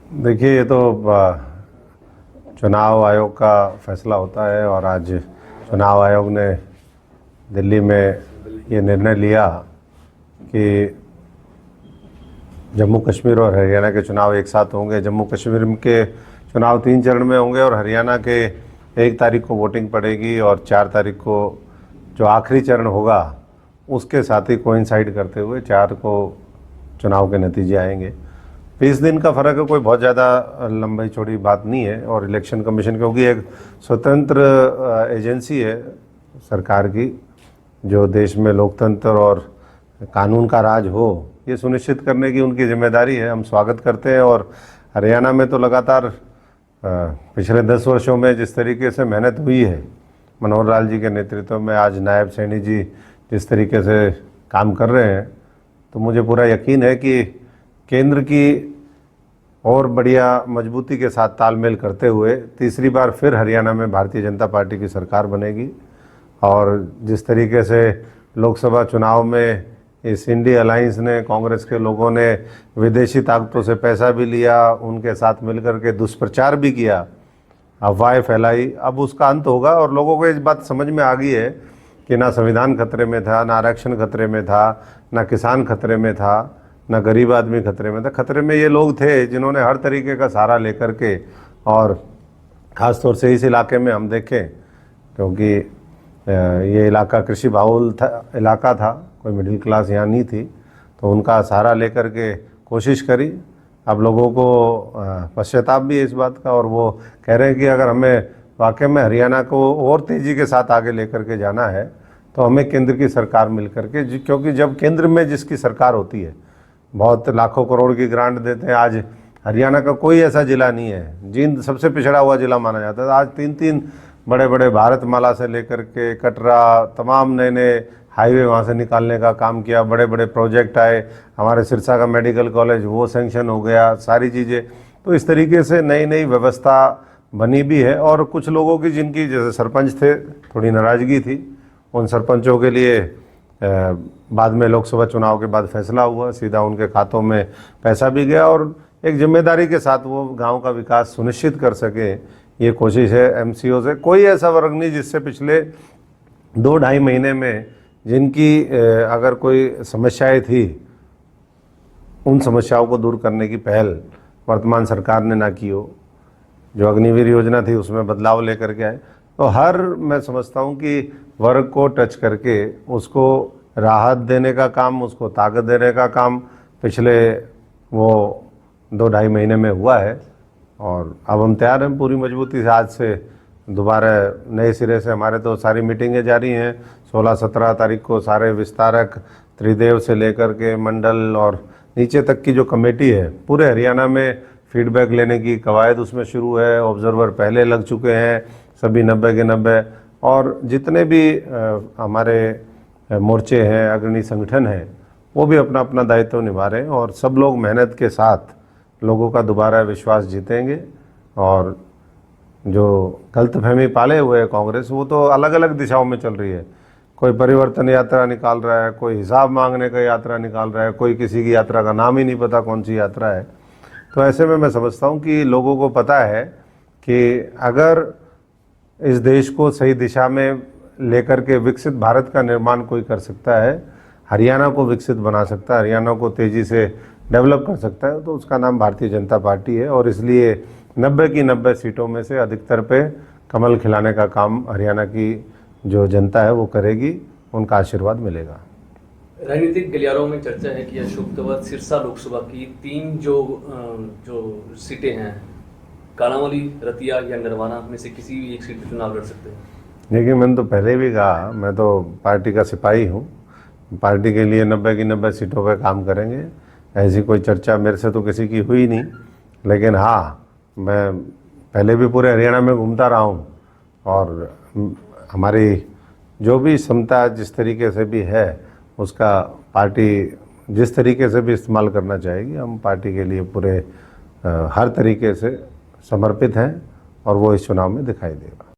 देखिए, ये तो चुनाव आयोग का फैसला होता है और आज चुनाव आयोग ने दिल्ली में ये निर्णय लिया कि जम्मू कश्मीर और हरियाणा के चुनाव एक साथ होंगे। जम्मू कश्मीर के चुनाव 3 चरण में होंगे और हरियाणा के 1 तारीख को वोटिंग पड़ेगी और 4 तारीख को जो आखिरी चरण होगा उसके साथ ही कोइंसाइड करते हुए 4 को चुनाव के नतीजे आएंगे। 20 दिन का फ़र्क है, कोई बहुत ज़्यादा लंबी चौड़ी बात नहीं है। और इलेक्शन कमीशन क्योंकि एक स्वतंत्र एजेंसी है सरकार की, जो देश में लोकतंत्र और कानून का राज हो, ये सुनिश्चित करने की उनकी जिम्मेदारी है। हम स्वागत करते हैं। और हरियाणा में तो लगातार पिछले 10 वर्षों में जिस तरीके से मेहनत हुई है मनोहर लाल जी के नेतृत्व में, आज नायब सैनी जी जिस तरीके से काम कर रहे हैं, तो मुझे पूरा यकीन है कि केंद्र की और बढ़िया मजबूती के साथ तालमेल करते हुए तीसरी बार फिर हरियाणा में भारतीय जनता पार्टी की सरकार बनेगी। और जिस तरीके से लोकसभा चुनाव में इस इंडिया अलायंस ने, कांग्रेस के लोगों ने विदेशी ताकतों से पैसा भी लिया, उनके साथ मिलकर के दुष्प्रचार भी किया, अफवाहें फैलाई, अब उसका अंत होगा। और लोगों को इस बात समझ में आ गई है कि ना संविधान खतरे में था, ना आरक्षण खतरे में था, ना किसान खतरे में था, ना गरीब आदमी खतरे में था। खतरे में ये लोग थे जिन्होंने हर तरीके का सहारा लेकर के, और ख़ास तौर से इस इलाके में हम देखें क्योंकि ये इलाका कृषि बहुल इलाका था, कोई मिडिल क्लास यहाँ नहीं थी, तो उनका सहारा लेकर के कोशिश करी। अब लोगों को पश्चाताप भी है इस बात का, और वो कह रहे हैं कि अगर हमें वाकई में हरियाणा को और तेज़ी के साथ आगे लेकर के जाना है तो हमें केंद्र की सरकार मिल करके, क्योंकि जब केंद्र में जिसकी सरकार होती है, बहुत लाखों करोड़ की ग्रांट देते हैं। आज हरियाणा का कोई ऐसा ज़िला नहीं है, जींद सबसे पिछड़ा हुआ ज़िला माना जाता है। आज 3-3 बड़े बड़े भारतमाला से लेकर के कटरा, तमाम नए नए हाईवे वहाँ से निकालने का काम किया, बड़े बड़े प्रोजेक्ट आए। हमारे सिरसा का मेडिकल कॉलेज वो सेंक्शन हो गया, सारी चीज़ें। तो इस तरीके से नई नई व्यवस्था बनी भी है। और कुछ लोगों की, जिनकी जैसे सरपंच थे, थोड़ी नाराज़गी थी, उन सरपंचों के लिए बाद में लोकसभा चुनाव के बाद फैसला हुआ, सीधा उनके खातों में पैसा भी गया और एक जिम्मेदारी के साथ वो गांव का विकास सुनिश्चित कर सके, ये कोशिश है एमसीओ से। कोई ऐसा वर्ग नहीं जिससे पिछले 2-2.5 महीने में जिनकी अगर कोई समस्याएं थी, उन समस्याओं को दूर करने की पहल वर्तमान सरकार ने ना की हो। जो अग्निवीर योजना थी उसमें बदलाव लेकर के आए। तो हर, मैं समझता हूँ कि वर्ग को टच करके उसको राहत देने का काम, उसको ताकत देने का काम पिछले वो 2-2.5 महीने में हुआ है। और अब हम तैयार हैं पूरी मजबूती से। आज से दोबारा नए सिरे से हमारे तो सारी मीटिंगें जारी हैं। 16-17 तारीख को सारे विस्तारक, त्रिदेव से लेकर के मंडल और नीचे तक की जो कमेटी है, पूरे हरियाणा में फीडबैक लेने की कवायद उसमें शुरू है। ऑब्जर्वर पहले लग चुके हैं, सभी 90 के 90। और जितने भी हमारे मोर्चे हैं, अग्रणी संगठन हैं, वो भी अपना अपना दायित्व निभा रहे हैं। और सब लोग मेहनत के साथ लोगों का दोबारा विश्वास जीतेंगे। और जो गलतफहमी पाले हुए है कांग्रेस, वो तो अलग अलग दिशाओं में चल रही है। कोई परिवर्तन यात्रा निकाल रहा है, कोई हिसाब मांगने का यात्रा निकाल रहा है, कोई किसी की यात्रा का नाम ही नहीं पता कौन सी यात्रा है। तो ऐसे में मैं समझता हूँ कि लोगों को पता है कि अगर इस देश को सही दिशा में लेकर के विकसित भारत का निर्माण कोई कर सकता है, हरियाणा को विकसित बना सकता है, हरियाणा को तेज़ी से डेवलप कर सकता है, तो उसका नाम भारतीय जनता पार्टी है। और इसलिए 90 की 90 सीटों में से अधिकतर पे कमल खिलाने का काम हरियाणा की जो जनता है वो करेगी, उनका आशीर्वाद मिलेगा। राजनीतिक गलियारों में चर्चा है कि अशोक तंवर सिरसा लोकसभा की 3 जो सीटें हैं, कालांवाली, रतिया या नरवाना में से किसी भी एक सीट पर चुनाव लड़ सकते हैं। देखिए, मैंने तो पहले भी कहा, मैं तो पार्टी का सिपाही हूँ। पार्टी के लिए 90 की 90 सीटों पर काम करेंगे। ऐसी कोई चर्चा मेरे से तो किसी की हुई नहीं। लेकिन हाँ, मैं पहले भी पूरे हरियाणा में घूमता रहा हूँ और हमारी जो भी क्षमता जिस तरीके से भी है, उसका पार्टी जिस तरीके से भी इस्तेमाल करना चाहेगी, हम पार्टी के लिए पूरे हर तरीके से समर्पित हैं और वो इस चुनाव में दिखाई देगा।